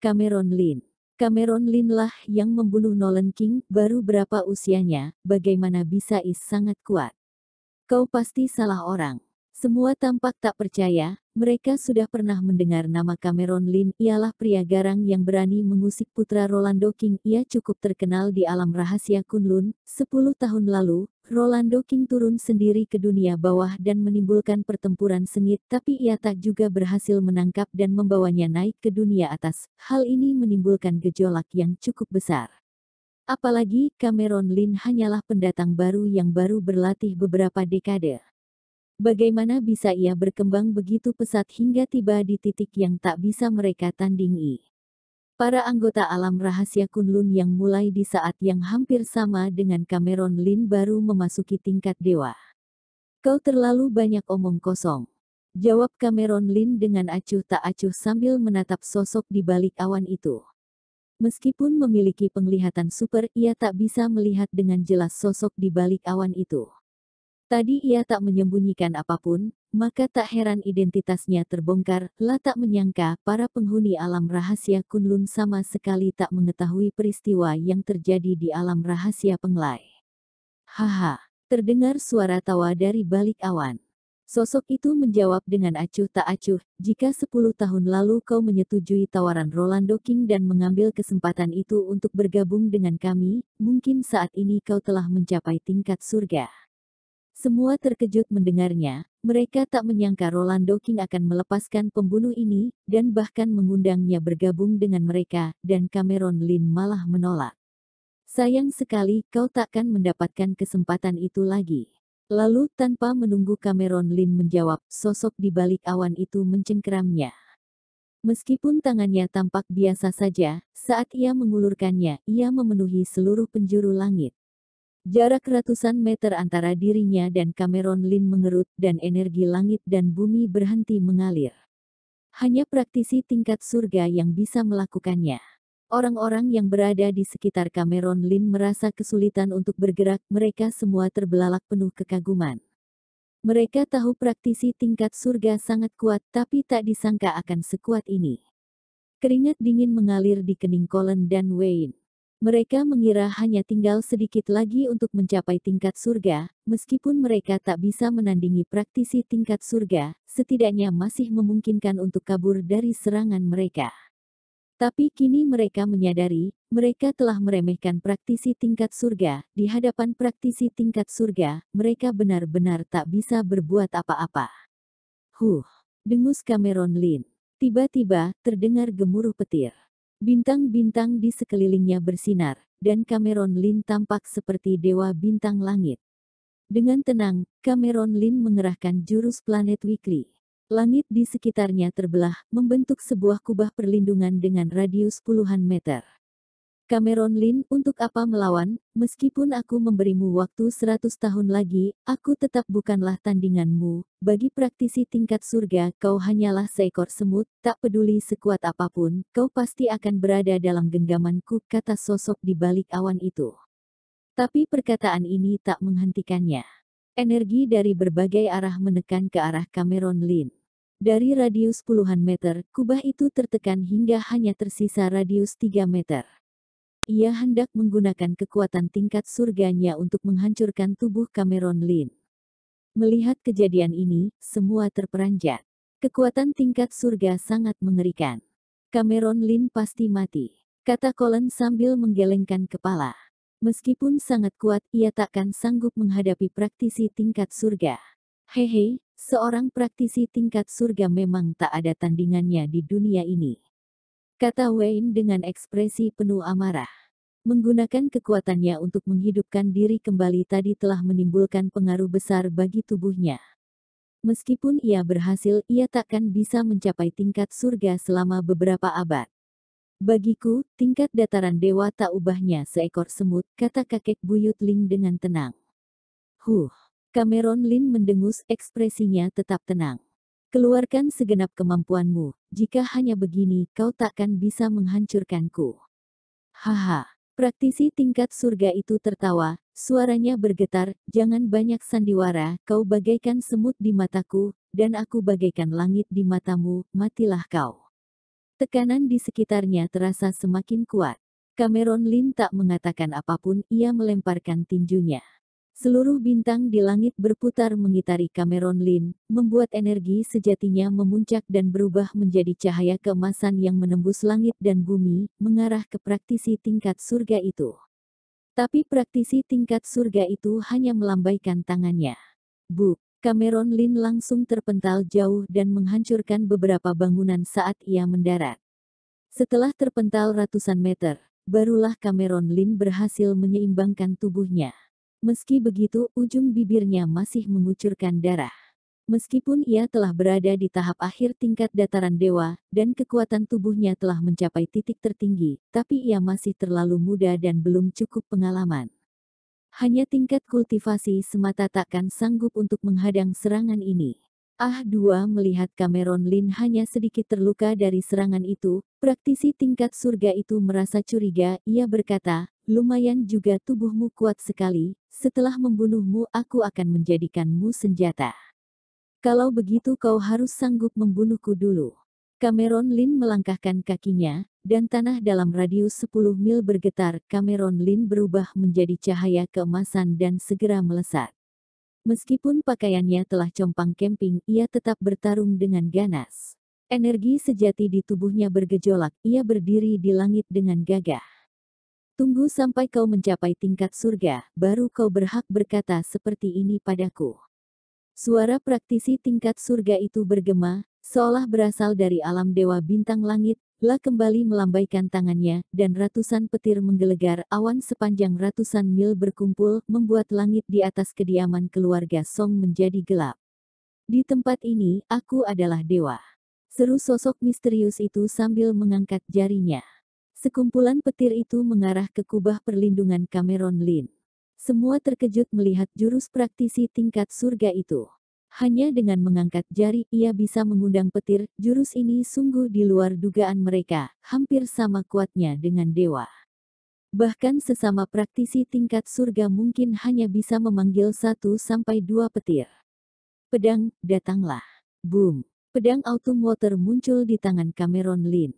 Cameron Lin. Cameron Lin lah yang membunuh Nolan King, baru berapa usianya, bagaimana bisa sangat kuat. Kau pasti salah orang. Semua tampak tak percaya, mereka sudah pernah mendengar nama Cameron Lin, ialah pria garang yang berani mengusik putra Rolando King. Ia cukup terkenal di alam rahasia Kunlun. 10 tahun lalu, Rolando King turun sendiri ke dunia bawah dan menimbulkan pertempuran sengit, tapi ia tak juga berhasil menangkap dan membawanya naik ke dunia atas. Hal ini menimbulkan gejolak yang cukup besar. Apalagi, Cameron Lin hanyalah pendatang baru yang baru berlatih beberapa dekade. Bagaimana bisa ia berkembang begitu pesat hingga tiba di titik yang tak bisa mereka tandingi? Para anggota alam rahasia Kunlun yang mulai di saat yang hampir sama dengan Cameron Lin baru memasuki tingkat dewa. Kau terlalu banyak omong kosong. Jawab Cameron Lin dengan acuh tak acuh sambil menatap sosok di balik awan itu. Meskipun memiliki penglihatan super, ia tak bisa melihat dengan jelas sosok di balik awan itu. Tadi ia tak menyembunyikan apapun, maka tak heran identitasnya terbongkar. Lah tak menyangka para penghuni alam rahasia Kunlun sama sekali tak mengetahui peristiwa yang terjadi di alam rahasia Penglai. Haha, terdengar suara tawa dari balik awan. Sosok itu menjawab dengan acuh tak acuh, jika 10 tahun lalu kau menyetujui tawaran Rolando King dan mengambil kesempatan itu untuk bergabung dengan kami, mungkin saat ini kau telah mencapai tingkat surga. Semua terkejut mendengarnya, mereka tak menyangka Rolando King akan melepaskan pembunuh ini, dan bahkan mengundangnya bergabung dengan mereka, dan Cameron Lin malah menolak. Sayang sekali kau takkan mendapatkan kesempatan itu lagi. Lalu tanpa menunggu Cameron Lin menjawab, sosok di balik awan itu mencengkeramnya. Meskipun tangannya tampak biasa saja, saat ia mengulurkannya, ia memenuhi seluruh penjuru langit. Jarak ratusan meter antara dirinya dan Cameron Lin mengerut dan energi langit dan bumi berhenti mengalir. Hanya praktisi tingkat surga yang bisa melakukannya. Orang-orang yang berada di sekitar Cameron Lin merasa kesulitan untuk bergerak, mereka semua terbelalak penuh kekaguman. Mereka tahu praktisi tingkat surga sangat kuat tapi tak disangka akan sekuat ini. Keringat dingin mengalir di kening Colin dan Wayne. Mereka mengira hanya tinggal sedikit lagi untuk mencapai tingkat surga, meskipun mereka tak bisa menandingi praktisi tingkat surga, setidaknya masih memungkinkan untuk kabur dari serangan mereka. Tapi kini mereka menyadari, mereka telah meremehkan praktisi tingkat surga. Di hadapan praktisi tingkat surga, mereka benar-benar tak bisa berbuat apa-apa. Dengus Cameron Lin. Tiba-tiba, terdengar gemuruh petir. Bintang-bintang di sekelilingnya bersinar, dan Cameron Lin tampak seperti dewa bintang langit. Dengan tenang, Cameron Lin mengerahkan jurus planet Weekly. Langit di sekitarnya terbelah, membentuk sebuah kubah perlindungan dengan radius puluhan meter. Cameron Lin, untuk apa melawan? Meskipun aku memberimu waktu 100 tahun lagi, aku tetap bukanlah tandinganmu. Bagi praktisi tingkat surga, kau hanyalah seekor semut, tak peduli sekuat apapun, kau pasti akan berada dalam genggamanku, kata sosok di balik awan itu. Tapi perkataan ini tak menghentikannya. Energi dari berbagai arah menekan ke arah Cameron Lin. Dari radius puluhan meter, kubah itu tertekan hingga hanya tersisa radius 3 meter. Ia hendak menggunakan kekuatan tingkat surganya untuk menghancurkan tubuh Cameron Lin. Melihat kejadian ini, semua terperanjat. Kekuatan tingkat surga sangat mengerikan. Cameron Lin pasti mati, kata Colin sambil menggelengkan kepala. Meskipun sangat kuat, ia takkan sanggup menghadapi praktisi tingkat surga. Hehe, seorang praktisi tingkat surga memang tak ada tandingannya di dunia ini, kata Wayne dengan ekspresi penuh amarah. Menggunakan kekuatannya untuk menghidupkan diri kembali tadi telah menimbulkan pengaruh besar bagi tubuhnya. Meskipun ia berhasil, ia takkan bisa mencapai tingkat surga selama beberapa abad. Bagiku, tingkat dataran dewa tak ubahnya seekor semut, kata kakek buyut Ling dengan tenang. Cameron Lin mendengus, ekspresinya tetap tenang. Keluarkan segenap kemampuanmu, jika hanya begini kau takkan bisa menghancurkanku. Haha, praktisi tingkat surga itu tertawa, suaranya bergetar, jangan banyak sandiwara, kau bagaikan semut di mataku, dan aku bagaikan langit di matamu, matilah kau. Tekanan di sekitarnya terasa semakin kuat. Cameron Lin tak mengatakan apapun, ia melemparkan tinjunya. Seluruh bintang di langit berputar mengitari Cameron Lin, membuat energi sejatinya memuncak dan berubah menjadi cahaya keemasan yang menembus langit dan bumi, mengarah ke praktisi tingkat surga itu. Tapi praktisi tingkat surga itu hanya melambaikan tangannya. Buk! Cameron Lin langsung terpental jauh dan menghancurkan beberapa bangunan saat ia mendarat. Setelah terpental ratusan meter, barulah Cameron Lin berhasil menyeimbangkan tubuhnya. Meski begitu, ujung bibirnya masih mengucurkan darah. Meskipun ia telah berada di tahap akhir tingkat dataran dewa, dan kekuatan tubuhnya telah mencapai titik tertinggi, tapi ia masih terlalu muda dan belum cukup pengalaman. Hanya tingkat kultivasi semata takkan sanggup untuk menghadang serangan ini. Dua melihat Cameron Lin hanya sedikit terluka dari serangan itu, praktisi tingkat surga itu merasa curiga, ia berkata, lumayan juga tubuhmu kuat sekali, setelah membunuhmu aku akan menjadikanmu senjata. Kalau begitu kau harus sanggup membunuhku dulu. Cameron Lin melangkahkan kakinya, dan tanah dalam radius 10 mil bergetar. Cameron Lin berubah menjadi cahaya keemasan dan segera melesat. Meskipun pakaiannya telah compang-camping, ia tetap bertarung dengan ganas. Energi sejati di tubuhnya bergejolak, ia berdiri di langit dengan gagah. Tunggu sampai kau mencapai tingkat surga, baru kau berhak berkata seperti ini padaku. Suara praktisi tingkat surga itu bergema, seolah berasal dari alam dewa bintang langit, lah kembali melambaikan tangannya, dan ratusan petir menggelegar, awan sepanjang ratusan mil berkumpul, membuat langit di atas kediaman keluarga Song menjadi gelap. Di tempat ini, aku adalah dewa. Seru sosok misterius itu sambil mengangkat jarinya. Sekumpulan petir itu mengarah ke kubah perlindungan Cameron Lin. Semua terkejut melihat jurus praktisi tingkat surga itu. Hanya dengan mengangkat jari ia bisa mengundang petir, jurus ini sungguh di luar dugaan mereka, hampir sama kuatnya dengan dewa. Bahkan sesama praktisi tingkat surga mungkin hanya bisa memanggil 1 sampai 2 petir. Pedang, datanglah. Boom! Pedang Autumn Water muncul di tangan Cameron Lin.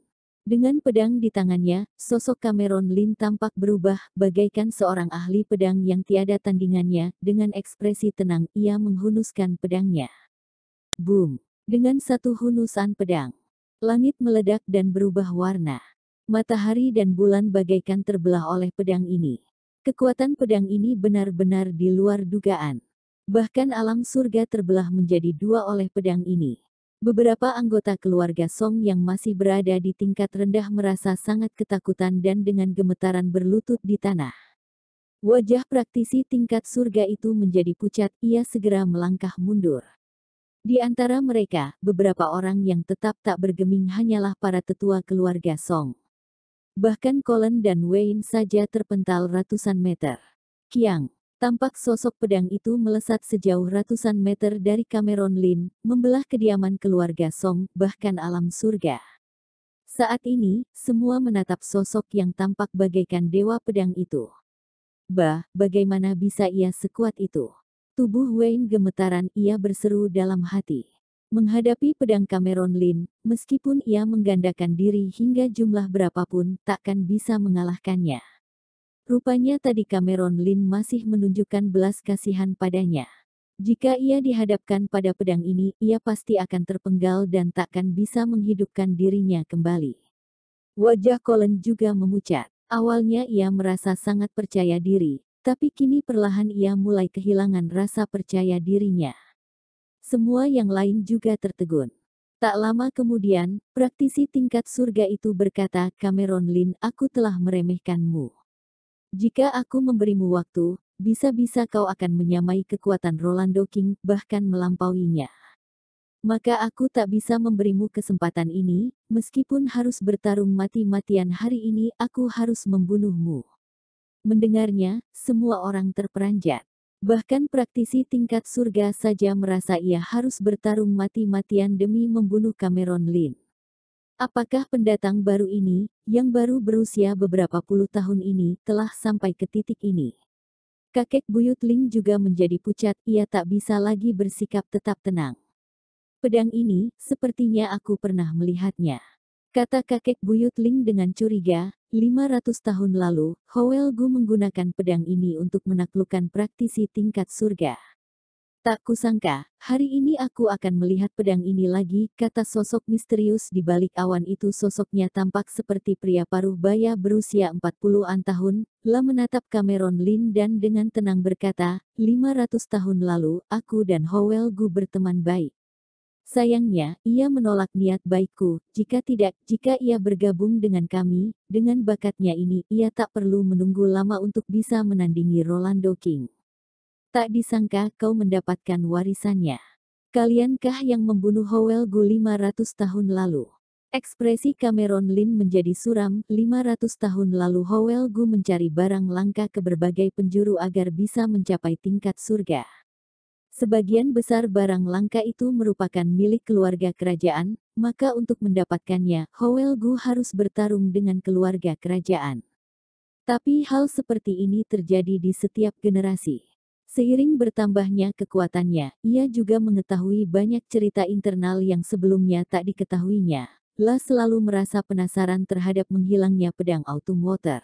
Dengan pedang di tangannya, sosok Cameron Lin tampak berubah, bagaikan seorang ahli pedang yang tiada tandingannya. Dengan ekspresi tenang, ia menghunuskan pedangnya. Boom! Dengan satu hunusan pedang, langit meledak dan berubah warna. Matahari dan bulan bagaikan terbelah oleh pedang ini. Kekuatan pedang ini benar-benar di luar dugaan. Bahkan alam surga terbelah menjadi dua oleh pedang ini. Beberapa anggota keluarga Song yang masih berada di tingkat rendah merasa sangat ketakutan dan dengan gemetaran berlutut di tanah. Wajah praktisi tingkat surga itu menjadi pucat, ia segera melangkah mundur. Di antara mereka, beberapa orang yang tetap tak bergeming hanyalah para tetua keluarga Song. Bahkan Colin dan Wayne saja terpental ratusan meter. Kiang! Tampak sosok pedang itu melesat sejauh ratusan meter dari Cameron Lin, membelah kediaman keluarga Song, bahkan alam surga. Saat ini, semua menatap sosok yang tampak bagaikan dewa pedang itu. Bagaimana bisa ia sekuat itu? Tubuh Wayne gemetaran, ia berseru dalam hati. Menghadapi pedang Cameron Lin, meskipun ia menggandakan diri hingga jumlah berapapun, takkan bisa mengalahkannya. Rupanya tadi Cameron Lin masih menunjukkan belas kasihan padanya. Jika ia dihadapkan pada pedang ini, ia pasti akan terpenggal dan takkan bisa menghidupkan dirinya kembali. Wajah Colin juga memucat. Awalnya ia merasa sangat percaya diri, tapi kini perlahan ia mulai kehilangan rasa percaya dirinya. Semua yang lain juga tertegun. Tak lama kemudian, praktisi tingkat surga itu berkata, Cameron Lin, aku telah meremehkanmu. Jika aku memberimu waktu, bisa-bisa kau akan menyamai kekuatan Rolando King, bahkan melampauinya. Maka aku tak bisa memberimu kesempatan ini, meskipun harus bertarung mati-matian hari ini, aku harus membunuhmu. Mendengarnya, semua orang terperanjat. Bahkan praktisi tingkat surga saja merasa ia harus bertarung mati-matian demi membunuh Cameron Lin. Apakah pendatang baru ini, yang baru berusia beberapa puluh tahun ini, telah sampai ke titik ini? Kakek buyut Ling juga menjadi pucat, ia tak bisa lagi bersikap tetap tenang. Pedang ini, sepertinya aku pernah melihatnya. Kata kakek buyut Ling dengan curiga. 500 tahun lalu, Howell Gu menggunakan pedang ini untuk menaklukkan praktisi tingkat surga. Tak kusangka, hari ini aku akan melihat pedang ini lagi, kata sosok misterius di balik awan itu. Sosoknya tampak seperti pria paruh baya berusia 40-an tahun, lah menatap Cameron Lin dan dengan tenang berkata, 500 tahun lalu, aku dan Howell Gu berteman baik. Sayangnya, ia menolak niat baikku. Jika ia bergabung dengan kami, dengan bakatnya ini, ia tak perlu menunggu lama untuk bisa menandingi Rolando King. Tak disangka kau mendapatkan warisannya. Kaliankah yang membunuh Howell Gu 500 tahun lalu? Ekspresi Cameron Lin menjadi suram. 500 tahun lalu Howell Gu mencari barang langka ke berbagai penjuru agar bisa mencapai tingkat surga. Sebagian besar barang langka itu merupakan milik keluarga kerajaan, maka untuk mendapatkannya, Howell Gu harus bertarung dengan keluarga kerajaan. Tapi hal seperti ini terjadi di setiap generasi. Seiring bertambahnya kekuatannya, ia juga mengetahui banyak cerita internal yang sebelumnya tak diketahuinya. Lah selalu merasa penasaran terhadap menghilangnya pedang Autumn Water.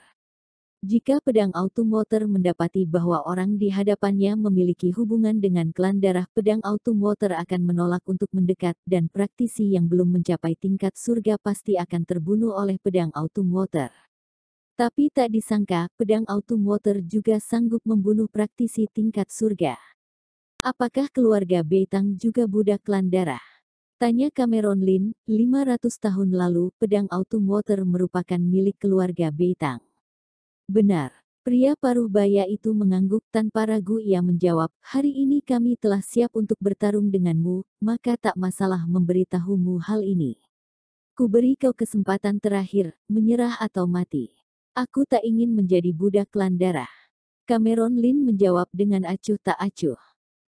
Jika pedang Autumn Water mendapati bahwa orang di hadapannya memiliki hubungan dengan klan darah, pedang Autumn Water akan menolak untuk mendekat dan praktisi yang belum mencapai tingkat surga pasti akan terbunuh oleh pedang Autumn Water. Tapi tak disangka, pedang Autumn Water juga sanggup membunuh praktisi tingkat surga. Apakah keluarga Beitang juga budak klan darah? Tanya Cameron Lin. 500 tahun lalu, pedang Autumn Water merupakan milik keluarga Beitang. Benar. Pria paruh baya itu mengangguk tanpa ragu. Ia menjawab, hari ini kami telah siap untuk bertarung denganmu, maka tak masalah memberitahumu hal ini. Kuberi kau kesempatan terakhir, menyerah atau mati. Aku tak ingin menjadi budak klan darah. Cameron Lin menjawab dengan acuh tak acuh.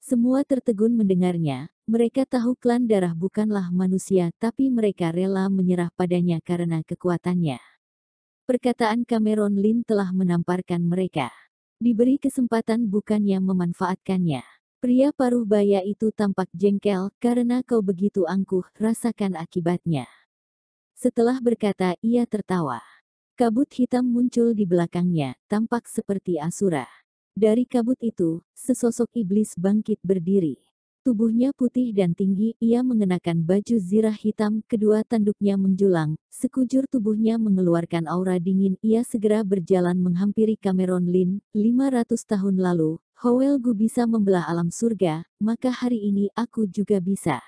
Semua tertegun mendengarnya. Mereka tahu klan darah bukanlah manusia, tapi mereka rela menyerah padanya karena kekuatannya. Perkataan Cameron Lin telah menamparkan mereka. Diberi kesempatan bukannya memanfaatkannya. Pria paruh baya itu tampak jengkel, karena kau begitu angkuh, rasakan akibatnya. Setelah berkata, ia tertawa. Kabut hitam muncul di belakangnya, tampak seperti Asura. Dari kabut itu, sesosok iblis bangkit berdiri. Tubuhnya putih dan tinggi, ia mengenakan baju zirah hitam, kedua tanduknya menjulang, sekujur tubuhnya mengeluarkan aura dingin. Ia segera berjalan menghampiri Cameron Lin. 500 tahun lalu, Howell Gu bisa membelah alam surga, maka hari ini aku juga bisa.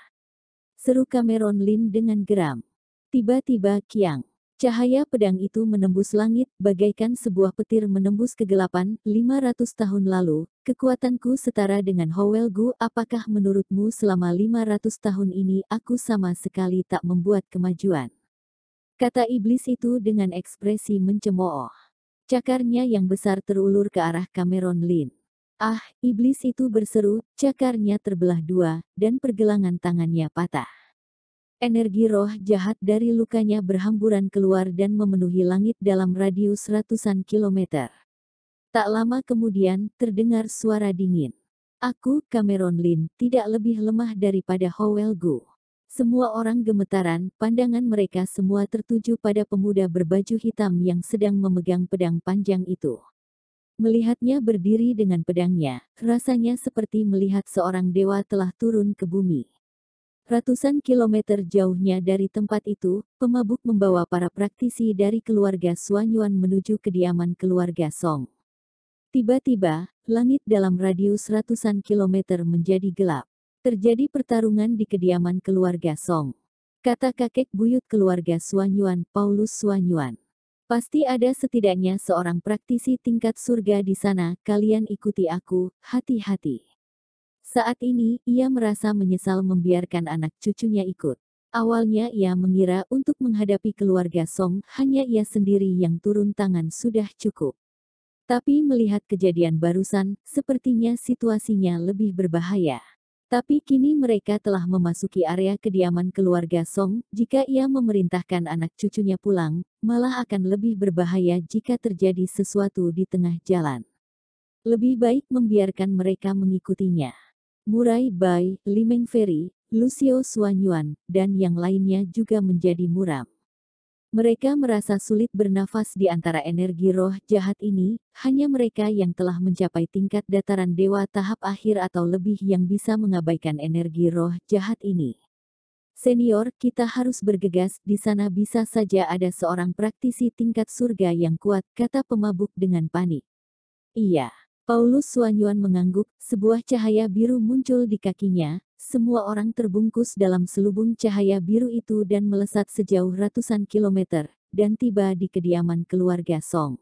Seru Cameron Lin dengan geram. Tiba-tiba kiang. Cahaya pedang itu menembus langit, bagaikan sebuah petir menembus kegelapan. 500 tahun lalu, kekuatanku setara dengan Howell Gu. Apakah menurutmu selama 500 tahun ini aku sama sekali tak membuat kemajuan? Kata iblis itu dengan ekspresi mencemooh. Cakarnya yang besar terulur ke arah Cameron Lin. Ah, iblis itu berseru, cakarnya terbelah dua, dan pergelangan tangannya patah. Energi roh jahat dari lukanya berhamburan keluar dan memenuhi langit dalam radius ratusan kilometer. Tak lama kemudian, terdengar suara dingin. Aku, Cameron Lin, tidak lebih lemah daripada Howell Gu. Semua orang gemetaran, pandangan mereka semua tertuju pada pemuda berbaju hitam yang sedang memegang pedang panjang itu. Melihatnya berdiri dengan pedangnya, rasanya seperti melihat seorang dewa telah turun ke bumi. Ratusan kilometer jauhnya dari tempat itu, pemabuk membawa para praktisi dari keluarga Suanyuan menuju kediaman keluarga Song. Tiba-tiba, langit dalam radius ratusan kilometer menjadi gelap. Terjadi pertarungan di kediaman keluarga Song. Kata kakek buyut keluarga Suanyuan, Paulus Suanyuan. Pasti ada setidaknya seorang praktisi tingkat surga di sana, kalian ikuti aku, hati-hati. Saat ini, ia merasa menyesal membiarkan anak cucunya ikut. Awalnya ia mengira untuk menghadapi keluarga Song, hanya ia sendiri yang turun tangan sudah cukup. Tapi melihat kejadian barusan, sepertinya situasinya lebih berbahaya. Tapi kini mereka telah memasuki area kediaman keluarga Song, jika ia memerintahkan anak cucunya pulang, malah akan lebih berbahaya jika terjadi sesuatu di tengah jalan. Lebih baik membiarkan mereka mengikutinya. Murai Bai, Limeng Ferry, Lucio Suanyuan, dan yang lainnya juga menjadi muram. Mereka merasa sulit bernafas di antara energi roh jahat ini, hanya mereka yang telah mencapai tingkat dataran dewa tahap akhir atau lebih yang bisa mengabaikan energi roh jahat ini. Senior, kita harus bergegas, di sana bisa saja ada seorang praktisi tingkat surga yang kuat, kata pemabuk dengan panik. Iya. Paulus Suanyuan mengangguk, sebuah cahaya biru muncul di kakinya, semua orang terbungkus dalam selubung cahaya biru itu dan melesat sejauh ratusan kilometer, dan tiba di kediaman keluarga Song.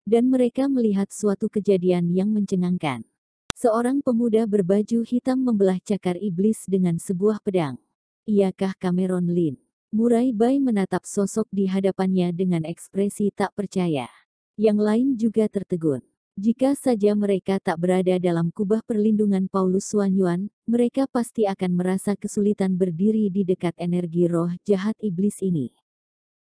Dan mereka melihat suatu kejadian yang mencengangkan. Seorang pemuda berbaju hitam membelah cakar iblis dengan sebuah pedang. Iyakah Cameron Lin? Murai Bai menatap sosok di hadapannya dengan ekspresi tak percaya. Yang lain juga tertegun. Jika saja mereka tak berada dalam kubah perlindungan Paulus Suanyuan, mereka pasti akan merasa kesulitan berdiri di dekat energi roh jahat iblis ini.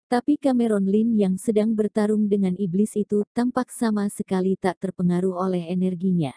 Tapi Cameron Lin yang sedang bertarung dengan iblis itu tampak sama sekali tak terpengaruh oleh energinya.